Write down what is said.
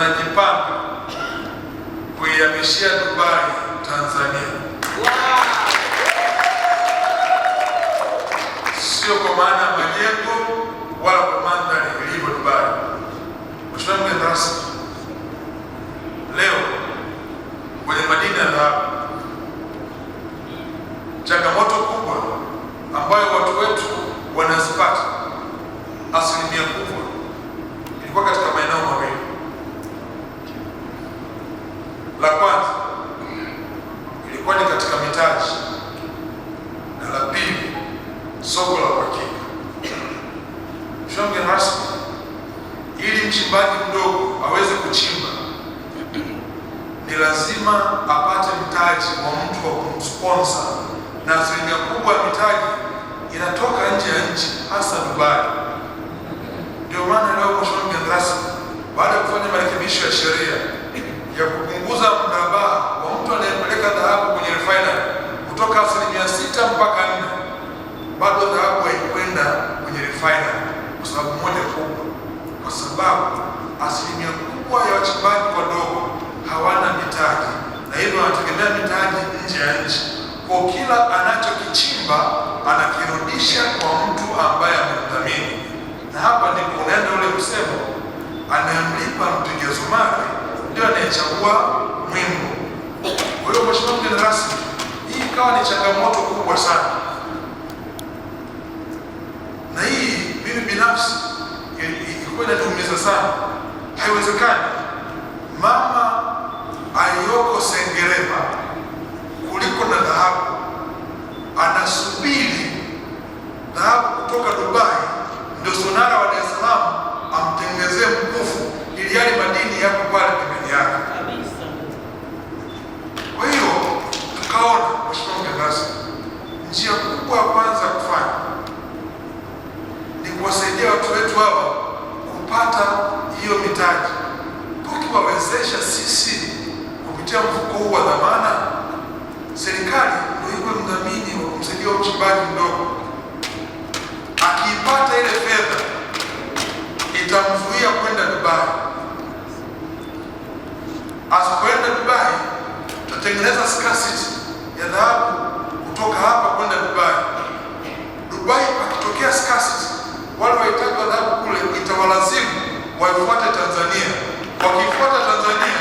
tunajipanga kuihamishia Dubai Tanzania. Sio kwa maana ya majengo wala kwa mandhari ilivyo Dubai. Mheshimiwa mgeni rasmi, leo kwenye madini ya dhahabu, changamoto kubwa ambayo watu wetu wanazipata asilimia kubwa ilikuwa katika maeneo mawili. La kwanza ilikuwa ni katika mitaji, na la pili soko la uhakika. Mheshimiwa mgeni rasmi, ili mchimbaji mdogo aweze kuchimba ni lazima apate mtaji wa mtu wa kumsponsor, na asilimia kubwa ya mitaji inatoka nje ya nchi, hasa Dubai. Ndio maana leo Mheshimiwa mgeni rasmi, baada ya kufanya marekebisho ya sheria ya kupunguza mrabaha wa mtu anayepeleka dhahabu kwenye refinery kutoka 6% mpaka 4%, bado dhahabu haikwenda kwenye refinery kwa sababu moja kubwa, kwa sababu asilimia kubwa ya wachimbaji wadogo hawana mitaji, na hivyo wanategemea mitaji nje ya nchi. Kwa kila anachokichimba anakirudisha kwa mtu ambaye amemdhamini, na hapa ndipo unaenda ule msemo, anayemlipa mpiga zumari ndio anayechagua mwimbo. Kwa hiyo Mheshimiwa mgeni rasmi, hii ikawa ni changamoto kubwa sana, na hii mimi binafsi ilikuwa inaniumiza sana. Haiwezekani mama aliyoko Sengerema kuliko na dhahabu anasubiri dhahabu kutoka Dubai ndio sonara wa Dar es Salaam amtengenezee mkufu, ili yale madini yako pale pembeni yake. Kwa hiyo tukaona, Mheshimiwa mgeni rasmi, njia kubwa ya kwanza kufanya ni kuwasaidia watu wetu hawa kupata hiyo mitaji, tukiwawezesha sisi kupitia mfuko huu wa dhamana. Serikali ndio iwe mdhamini wa kumsaidia mchimbaji mdogo. Akiipata ile fedha itamzuia kwenda Dubai. Asipoenda Dubai, tutatengeneza scarcity ya dhahabu kutoka hapa kwenda Dubai. Dubai pakitokea scarcity, wale wahitaji wa dhahabu kule itawalazimu waifuate Tanzania. Wakifuata Tanzania